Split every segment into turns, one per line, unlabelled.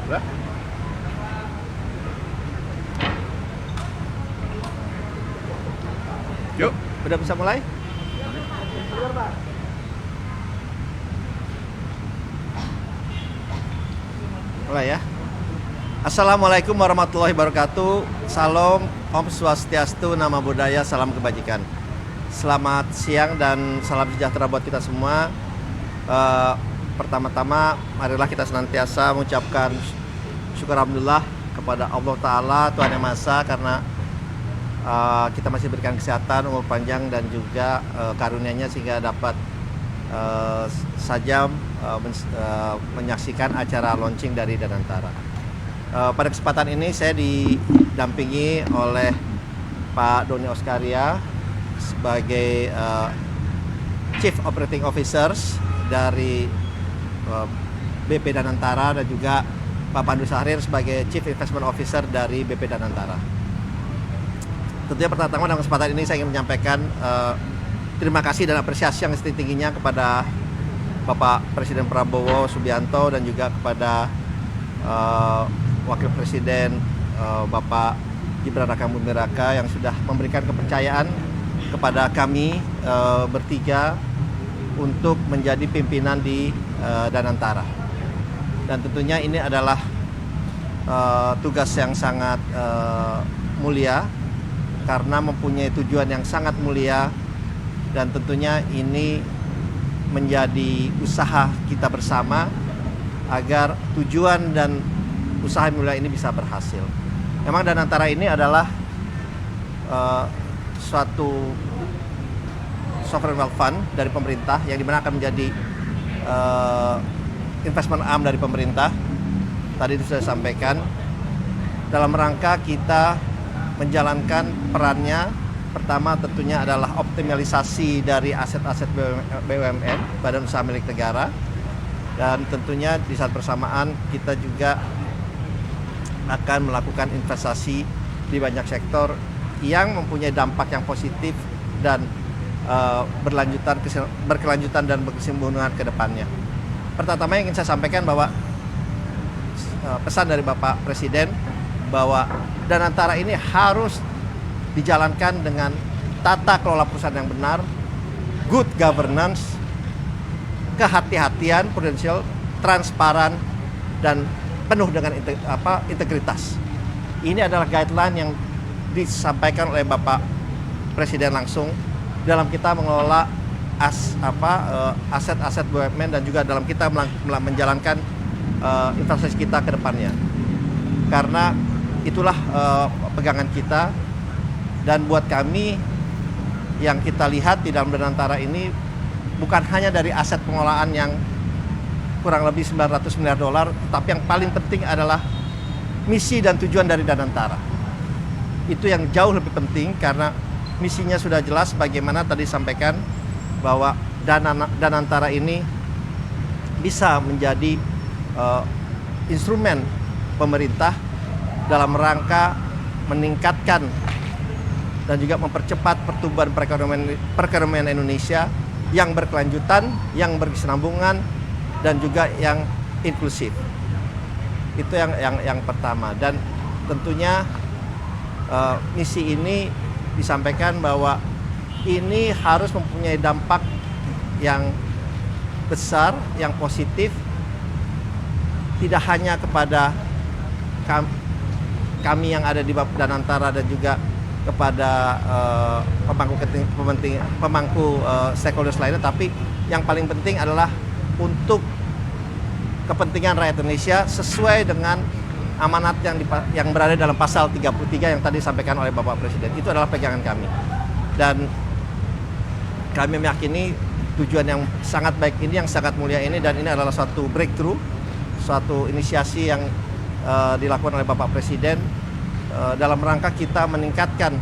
Udah? Yuk, udah bisa mulai? Mulai ya. Assalamualaikum warahmatullahi wabarakatuh. Salam, Om Swastiastu, Nama Budaya, Salam Kebajikan. Selamat siang dan salam sejahtera buat kita semua. Pertama-tama, marilah kita senantiasa mengucapkan syukur alhamdulillah kepada Allah Ta'ala, Tuhan Yang Maha Esa, karena kita masih berikan kesehatan, umur panjang, dan juga karunia-Nya sehingga dapat menyaksikan acara launching dari Danantara. Pada kesempatan ini saya didampingi oleh Pak Doni Oskaria sebagai Chief Operating Officers dari BP Danantara, dan juga Pak Pandu Sahrir sebagai Chief Investment Officer dari BP Danantara. Tentunya pertama dalam kesempatan ini saya ingin menyampaikan terima kasih dan apresiasi yang setinggi-tingginya kepada Bapak Presiden Prabowo Subianto dan juga kepada Wakil Presiden Bapak Gibran Rakabuming Raka yang sudah memberikan kepercayaan kepada kami bertiga untuk menjadi pimpinan di Danantara. Dan tentunya ini adalah tugas yang sangat mulia karena mempunyai tujuan yang sangat mulia, dan tentunya ini menjadi usaha kita bersama agar tujuan dan usaha mulia ini bisa berhasil. Memang Danantara ini adalah suatu sovereign wealth fund dari pemerintah yang dimana akan menjadi investment arm dari pemerintah. Tadi itu sudah disampaikan dalam rangka kita menjalankan perannya. Pertama tentunya adalah optimalisasi dari aset-aset BUMN, Badan Usaha Milik Negara, dan tentunya di saat bersamaan kita juga akan melakukan investasi di banyak sektor yang mempunyai dampak yang positif dan berkelanjutan dan berkesinambungan ke depannya. Pertama yang ingin saya sampaikan bahwa pesan dari Bapak Presiden bahwa Danantara ini harus dijalankan dengan tata kelola perusahaan yang benar, good governance, kehati-hatian, prudensial, transparan, dan penuh dengan integritas. Ini adalah guideline yang disampaikan oleh Bapak Presiden langsung dalam kita mengelola aset-aset BUMN dan juga dalam kita menjalankan investasi kita ke depannya. Karena itulah pegangan kita, dan buat kami yang kita lihat di dalam Danantara ini bukan hanya dari aset pengelolaan yang kurang lebih 900 miliar dolar, tapi yang paling penting adalah misi dan tujuan dari Danantara. Itu yang jauh lebih penting karena misinya sudah jelas, bagaimana tadi sampaikan bahwa Danantara ini bisa menjadi instrumen pemerintah dalam rangka meningkatkan dan juga mempercepat pertumbuhan perekonomian Indonesia yang berkelanjutan, yang berkesinambungan, dan juga yang inklusif. Itu yang pertama. Dan tentunya misi ini disampaikan bahwa ini harus mempunyai dampak yang besar, yang positif, tidak hanya kepada kami yang ada di Danantara dan juga kepada pemangku stakeholders lainnya, tapi yang paling penting adalah untuk kepentingan rakyat Indonesia sesuai dengan amanat yang berada dalam pasal 33 yang tadi disampaikan oleh Bapak Presiden. Itu adalah pegangan kami, dan kami meyakini tujuan yang sangat baik ini, yang sangat mulia ini, dan ini adalah suatu breakthrough, suatu inisiasi yang dilakukan oleh Bapak Presiden dalam rangka kita meningkatkan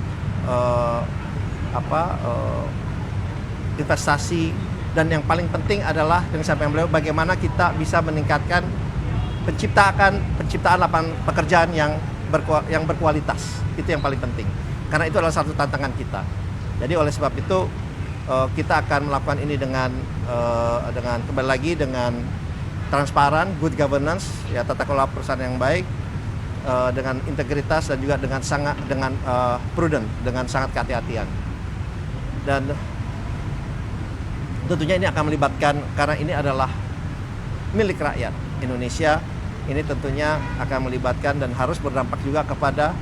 investasi, dan yang paling penting adalah yang disampaikan beliau bagaimana kita bisa meningkatkan penciptaan lapangan pekerjaan yang berkualitas. Itu yang paling penting karena itu adalah satu tantangan kita. Jadi oleh sebab itu kita akan melakukan ini dengan kembali lagi dengan transparan, good governance, ya tata kelola perusahaan yang baik, dengan integritas dan juga dengan prudent, dengan sangat kehati-hatian. Dan tentunya ini akan melibatkan, karena ini adalah milik rakyat Indonesia, ini tentunya akan melibatkan dan harus berdampak juga kepada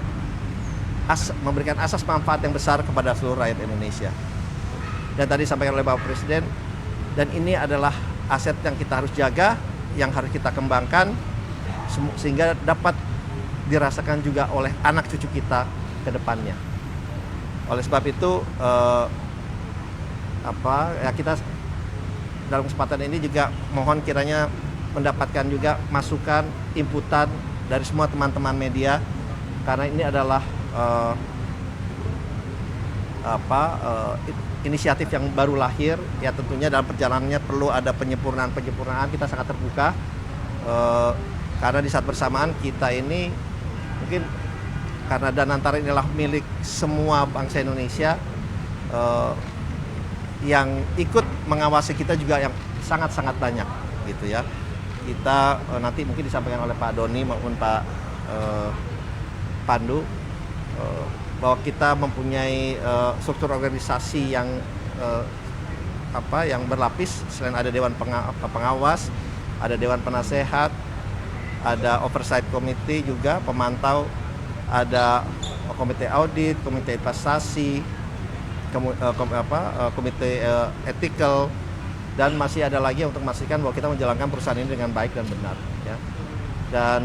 memberikan asas manfaat yang besar kepada seluruh rakyat Indonesia. Dan tadi disampaikan oleh Bapak Presiden, dan ini adalah aset yang kita harus jaga, yang harus kita kembangkan, sehingga dapat dirasakan juga oleh anak cucu kita ke depannya. Oleh sebab itu kita dalam kesempatan ini juga mohon kiranya mendapatkan juga masukan, inputan dari semua teman-teman media, karena ini adalah inisiatif yang baru lahir, ya tentunya dalam perjalanannya perlu ada penyempurnaan. Kita sangat terbuka karena di saat bersamaan kita ini mungkin karena Danantara inilah milik semua bangsa Indonesia, yang ikut mengawasi kita juga yang sangat-sangat banyak gitu ya. Kita nanti mungkin disampaikan oleh Pak Doni maupun Pak Pandu bahwa kita mempunyai struktur organisasi yang berlapis. Selain ada dewan pengawas, ada dewan penasehat, ada oversight committee juga pemantau, ada komite audit, komite investasi, komite ethical, dan masih ada lagi untuk memastikan bahwa kita menjalankan perusahaan ini dengan baik dan benar ya. Dan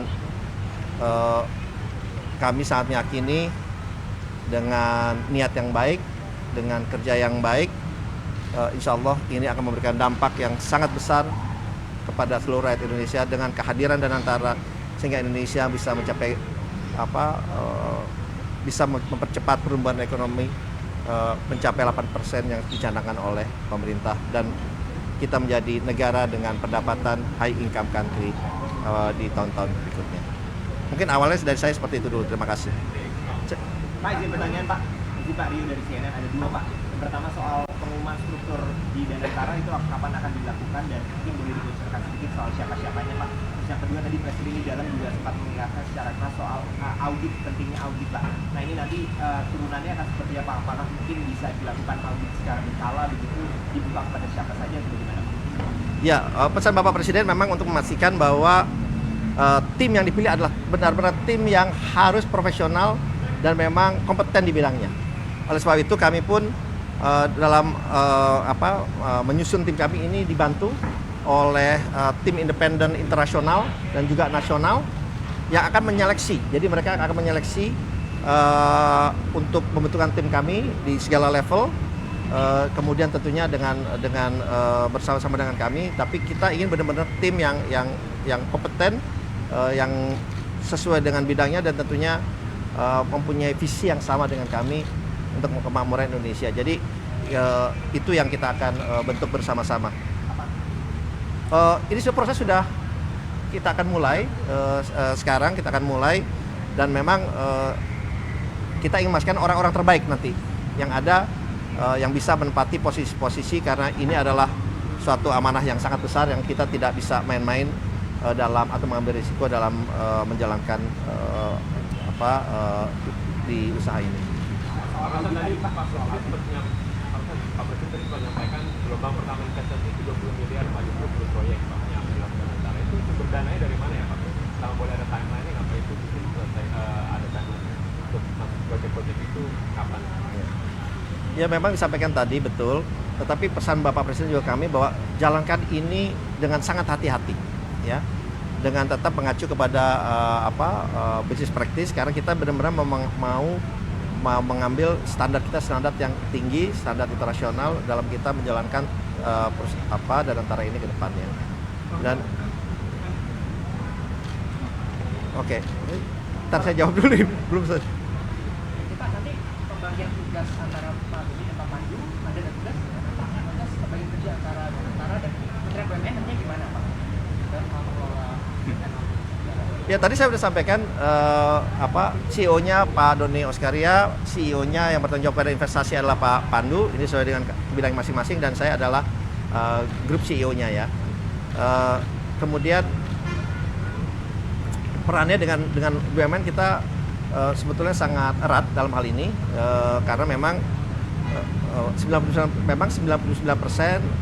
kami sangat meyakini dengan niat yang baik, dengan kerja yang baik, insya Allah ini akan memberikan dampak yang sangat besar kepada seluruh rakyat Indonesia dengan kehadiran Danantara, sehingga Indonesia bisa mencapai bisa mempercepat pertumbuhan ekonomi mencapai 8% yang dicanangkan oleh pemerintah, dan kita menjadi negara dengan pendapatan high income country di tahun-tahun berikutnya. Mungkin awalnya dari saya seperti itu dulu. Terima kasih.
Pak, izin pertanyaan Pak. Izin Pak Rio dari CNN, ada dua Pak. Yang pertama soal pengumuman struktur di Danantara itu kapan akan dilakukan, dan mungkin boleh dibocorkan sedikit soal siapa-siapanya Pak. Terus yang kedua, tadi Presiden di dalam juga sempat mengingatkan secara keras soal audit, pentingnya audit Pak. Nah ini nanti turunannya akan seperti apa? Apakah mungkin bisa dilakukan audit secara berkala begitu, dibuka kepada siapa saja atau bagaimana?
Ya, pesan Bapak Presiden memang untuk memastikan bahwa tim yang dipilih adalah benar-benar tim yang harus profesional dan memang kompeten di bidangnya. Oleh sebab itu kami pun dalam menyusun tim kami ini dibantu oleh tim independen internasional dan juga nasional yang akan menyeleksi. Jadi mereka akan menyeleksi untuk pembentukan tim kami di segala level. Kemudian tentunya dengan bersama-sama dengan kami, tapi kita ingin benar-benar tim yang kompeten, yang sesuai dengan bidangnya, dan tentunya mempunyai visi yang sama dengan kami untuk kemakmuran Indonesia. Jadi itu yang kita akan bentuk bersama-sama. Ini proses sudah kita akan mulai sekarang, kita akan mulai, dan memang kita ingin memastikan orang-orang terbaik nanti yang ada, yang bisa menempati posisi-posisi, karena ini adalah suatu amanah yang sangat besar yang kita tidak bisa main-main dalam atau mengambil risiko dalam menjalankan di usaha ini.
Tadi Pak Presiden tadi menyampaikan gelombang pertama investasi 30 miliar Pak, 20 proyek Pak yang dilakukan antara itu sumber dananya dari mana ya Pak? Kalau boleh ada timeline apa itu mungkin ada timeline untuk proyek-proyek itu kapan?
Ya memang disampaikan tadi betul, tetapi pesan Bapak Presiden juga kami bahwa jalankan ini dengan sangat hati-hati ya, dengan tetap mengacu kepada business practice, karena kita benar-benar mau mengambil standar yang tinggi, standar internasional dalam kita menjalankan Danantara ini ke depannya. Dan oke. Ntar saya jawab dulu, belum selesai.
Pak, nanti pembagian tugas antara Pak Doni dan Pak Pandu, ada tugas pembagian kerja antara Danantara dan Kementerian BUMN, nantinya gimana Pak? Dan mengelola
Ya tadi saya sudah sampaikan CEO-nya Pak Doni Oskaria, CEO-nya yang bertanggung jawab pada investasi adalah Pak Pandu, ini sesuai dengan bidang masing-masing, dan saya adalah grup CEO-nya ya. kemudian perannya dengan BUMN kita sebetulnya sangat erat dalam hal ini, karena memang 99%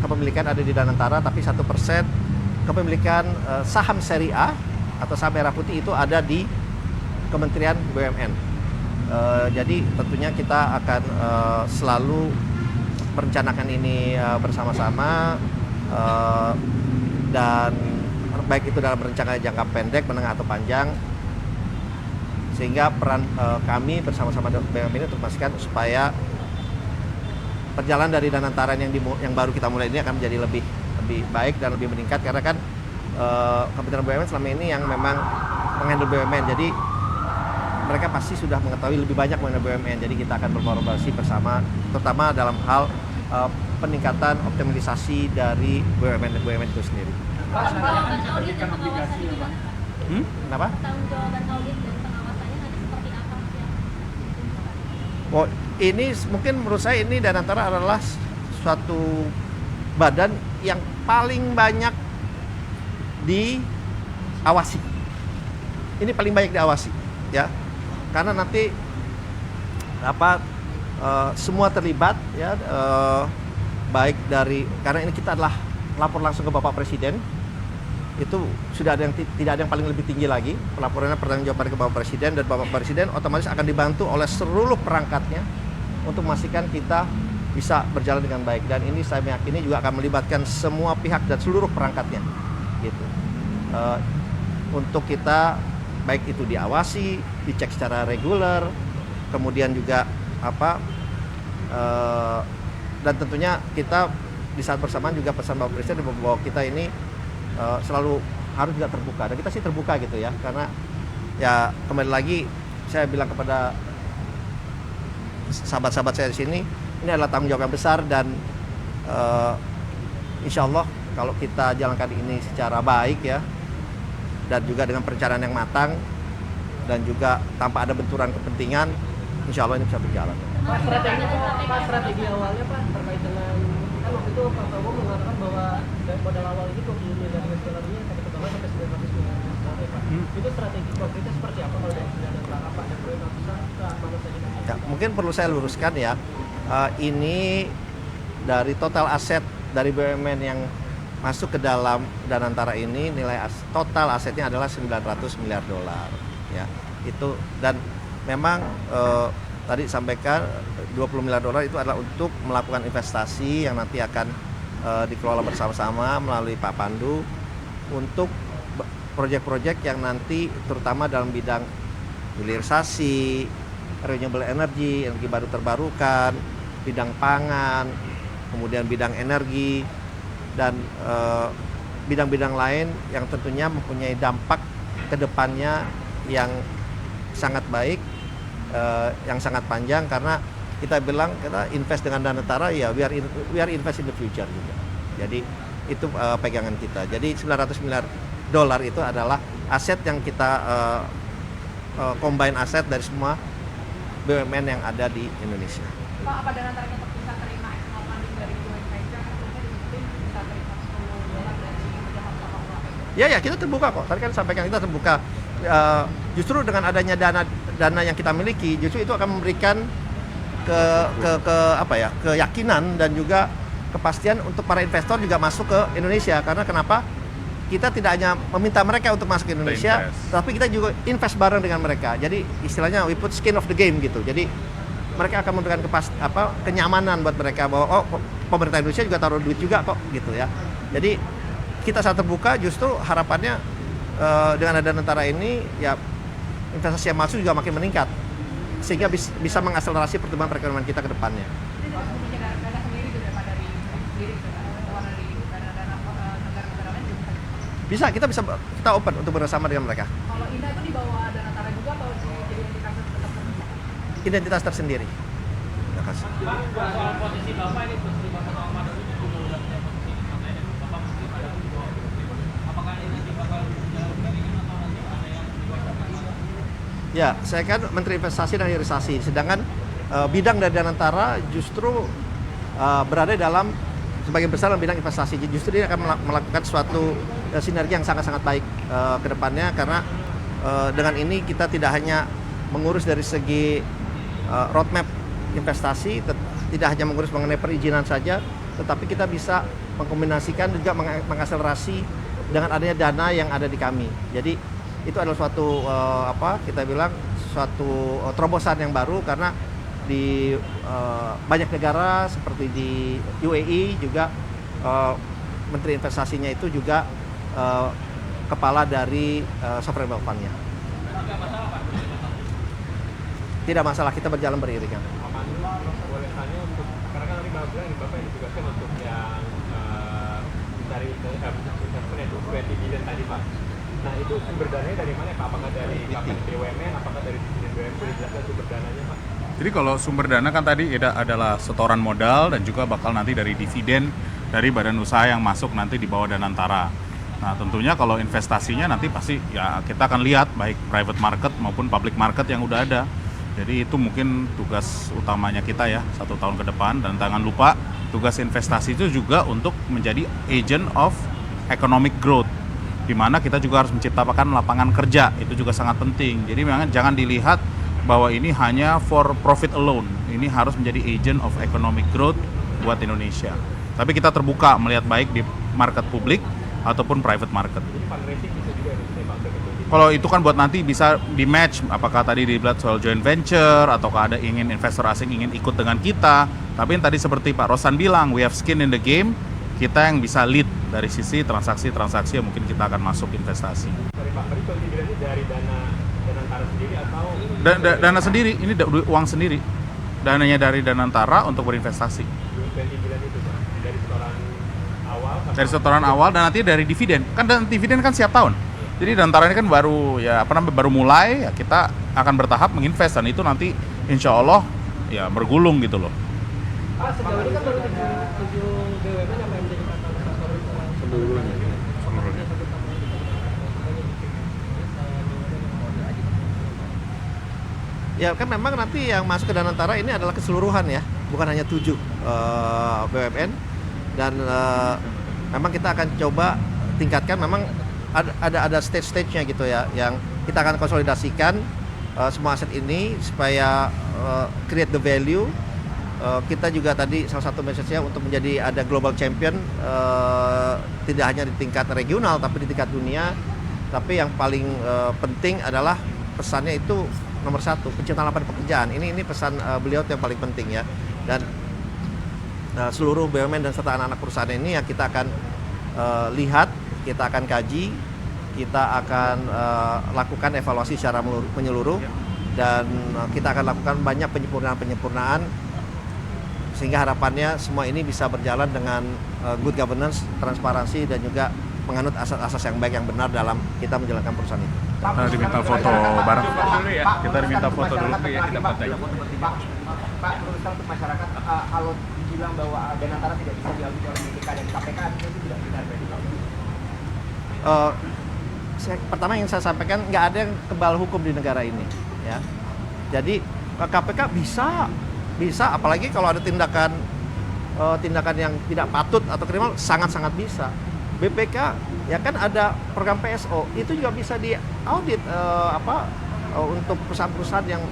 kepemilikan ada di Danantara, tapi 1% kepemilikan saham seri A atau saham merah putih itu ada di Kementerian BUMN. Jadi tentunya kita akan selalu merencanakan ini bersama-sama, dan baik itu dalam rencana jangka pendek, menengah atau panjang, sehingga peran kami bersama-sama BUMN ini untuk memastikan supaya perjalanan dari Danantara yang baru kita mulai ini akan menjadi lebih baik dan lebih meningkat, karena kan Kementerian BUMN selama ini yang memang menghandle BUMN, jadi mereka pasti sudah mengetahui lebih banyak mengenai BUMN. Jadi kita akan berkolaborasi bersama, terutama dalam hal peningkatan optimalisasi dari BUMN itu sendiri.
Pak, tanggung jawaban audit dan pengawasannya, Pak.
Kenapa?
Tanggung jawaban audit dan pengawasannya nanti seperti apa, Mas, ya?
Oh, ini mungkin menurut saya ini Danantara adalah suatu badan yang paling banyak diawasi. Ini paling banyak diawasi, ya. Karena nanti semua terlibat, ya, baik dari, karena ini kita adalah lapor langsung ke Bapak Presiden. Itu sudah ada yang tidak ada yang paling lebih tinggi lagi, pelaporannya pertanggungjawaban ke Bapak Presiden, dan Bapak Presiden otomatis akan dibantu oleh seluruh perangkatnya untuk memastikan kita bisa berjalan dengan baik. Dan ini saya meyakini juga akan melibatkan semua pihak dan seluruh perangkatnya, gitu. Untuk kita baik itu diawasi, dicek secara reguler, kemudian juga dan tentunya kita di saat bersamaan juga pesan Bapak Presiden bahwa kita ini selalu harus juga terbuka, dan kita sih terbuka gitu ya, karena ya kembali lagi saya bilang kepada sahabat-sahabat saya di sini, ini adalah tanggung jawab yang besar, dan insya Allah kalau kita jalankan ini secara baik ya, dan juga dengan perencanaan yang matang dan juga tanpa ada benturan kepentingan, insya Allah ini bisa berjalan.
Pak, strategi awalnya Pak terkait dengan, kan waktu itu Pak Prabowo mengatakan bahwa dari modal awal ini 20 miliar US ini akan dikembangkan sampai 900 miliar US ya Pak. Itu strategi konkretnya seperti apa kalau dari Danantara Pak, dan proyek besar ke mana saja?
Ya, mungkin perlu saya luruskan ya, ini dari total aset dari BUMN yang masuk ke dalam Danantara ini, nilai total asetnya adalah 900 miliar dolar, ya. Itu, dan memang tadi sampaikan 20 miliar dolar itu adalah untuk melakukan investasi yang nanti akan dikelola bersama-sama melalui Pak Pandu untuk proyek-proyek yang nanti terutama dalam bidang hilirisasi, renewable energy, energi baru terbarukan, bidang pangan, kemudian bidang energi, dan bidang-bidang lain yang tentunya mempunyai dampak ke depannya yang sangat baik, yang sangat panjang, karena kita bilang kita invest dengan Danantara ya we are invest in the future juga. Jadi itu pegangan kita. Jadi 900 miliar dolar itu adalah aset yang kita combine aset dari semua BUMN yang ada di Indonesia.
Pak, apa Danantara tetap bisa terima external funding dari joint venture? Maksudnya disebutin bisa terima $10 dari pejabat sama
Ya, kita terbuka kok. Tadi kan sampaikan kita terbuka. Justru dengan adanya dana yang kita miliki, justru itu akan memberikan keyakinan dan juga kepastian untuk para investor juga masuk ke Indonesia. Karena kenapa? Kita tidak hanya meminta mereka untuk masuk ke Indonesia, tapi kita juga invest bareng dengan mereka. Jadi istilahnya we put skin of the game gitu. Jadi mereka akan memberikan kenyamanan buat mereka bahwa pemerintah Indonesia juga taruh duit juga kok gitu ya. Jadi kita saat terbuka, justru harapannya dengan ada Danantara ini ya investasi yang masuk juga makin meningkat, sehingga bisa mengakselerasi pertumbuhan perekonomian kita ke depannya.
Ini dalam punya dana sendiri gitu ya Pak, dari sendiri keluar dari dana-dana negara-negara lain juga
Bisa, kita open untuk bersama dengan mereka.
kalau Indah itu di bawah Danantara juga atau jadi indikator tetap terbuka?
Identitas tersendiri. Terima kasih.
Soal posisi Bapak ini, posisi Bapak sama Mada itu juga udah punya posisi di sana ya, Bapak mesti pada apakah ini bakal dijalurkan atau nanti ada yang diwajibkan?
Ya, saya kan Menteri Investasi dan Hilirisasi, sedangkan bidang dari Danantara justru berada dalam sebagian besar dalam bidang investasi. Justru dia akan melakukan suatu sinergi yang sangat-sangat baik ke depannya, karena dengan ini kita tidak hanya mengurus dari segi roadmap investasi, tidak hanya mengurus mengenai perizinan saja, tetapi kita bisa mengkombinasikan juga mengakselerasi dengan adanya dana yang ada di kami. Jadi itu adalah suatu kita bilang suatu terobosan yang baru, karena di banyak negara seperti di UAE juga menteri investasinya itu juga kepala dari sovereign wealth fund-nya. Tidak masalah, kita berjalan beriringan.
Pak Pandu, boleh tanya untuk, karena kan tadi Bapak bilang Bapak yang ditugaskan untuk yang dari investment itu 20 billion tadi Pak. Nah itu sumber dananya dari mana Pak? Apakah dari BUMN, apakah dari dividen BUMN? Boleh jelaskan sumber dananya Pak?
Jadi kalau sumber dana kan tadi adalah setoran modal dan juga bakal nanti dari dividen dari badan usaha yang masuk nanti di bawah Danantara. Nah tentunya kalau investasinya nanti pasti ya kita akan lihat baik private market maupun public market yang udah ada. Jadi itu mungkin tugas utamanya kita ya 1 tahun ke depan, dan jangan lupa tugas investasi itu juga untuk menjadi agent of economic growth, di mana kita juga harus menciptakan lapangan kerja, itu juga sangat penting. Jadi memang jangan dilihat bahwa ini hanya for profit alone, ini harus menjadi agent of economic growth buat Indonesia. Tapi kita terbuka melihat baik di market publik ataupun private market.
Fundraising bisa juga Indonesia Pak?
Kalau itu kan buat nanti bisa di match, apakah tadi dibilang soal joint venture ataukah ada ingin investor asing ingin ikut dengan kita. Tapi yang tadi seperti Pak Rosan bilang, we have skin in the game, kita yang bisa lead dari sisi transaksi-transaksi yang mungkin kita akan masuk investasi.
Sorry Pak, tadi kalau dibilangnya dari dana Danantara sendiri atau?
Dana sendiri, ini uang sendiri. Dananya dari Danantara untuk berinvestasi.
20 billion itu Pak, dari setoran awal?
Dari setoran awal dan nanti dari dividen. Kan dan dividen kan setiap tahun. Jadi Danantara ini kan baru baru mulai, ya kita akan bertahap menginvest, dan itu nanti insya Allah ya bergulung gitu loh.
Pak, sejauh ini kan baru 7 BUMN yang menjadi katalis seluruhnya.
Ya kan memang nanti yang masuk ke Danantara ini adalah keseluruhan ya, bukan hanya 7 BUMN, dan memang kita akan coba tingkatkan. Memang ada stage-stage-nya gitu ya, yang kita akan konsolidasikan semua aset ini supaya create the value. Kita juga tadi salah satu message-nya untuk menjadi ada global champion, tidak hanya di tingkat regional tapi di tingkat dunia. Tapi yang paling penting adalah pesannya itu nomor 1, penciptaan lapangan pekerjaan. Ini pesan beliau yang paling penting ya. Dan seluruh BUMN dan serta anak-anak perusahaan ini yang kita akan lihat, kita akan kaji, kita akan lakukan evaluasi secara menyeluruh, dan kita akan lakukan banyak penyempurnaan sehingga harapannya semua ini bisa berjalan dengan good governance, transparansi, dan juga menganut asas-asas yang baik yang benar dalam kita menjalankan perusahaan itu.
Kita diminta foto bareng. Kita diminta foto dulu ya, kita foto.
Pak, terus untuk masyarakat, kalau dibilang bahwa Danantara tidak bisa diaudit oleh BPK dan KPK, itu tidak benar berarti Pak?
Pertama yang saya sampaikan, nggak ada yang kebal hukum di negara ini ya. Jadi KPK bisa, apalagi kalau ada tindakan yang tidak patut atau kriminal, sangat bisa. BPK ya kan ada program PSO, itu juga bisa diaudit untuk perusahaan-perusahaan yang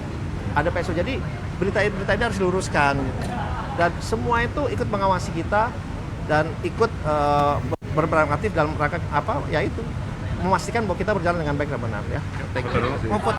ada PSO. Jadi berita ini harus diluruskan, dan semua itu ikut mengawasi kita dan ikut berperan aktif dalam rangka yaitu memastikan bahwa kita berjalan dengan baik dan benar ya. Thank you.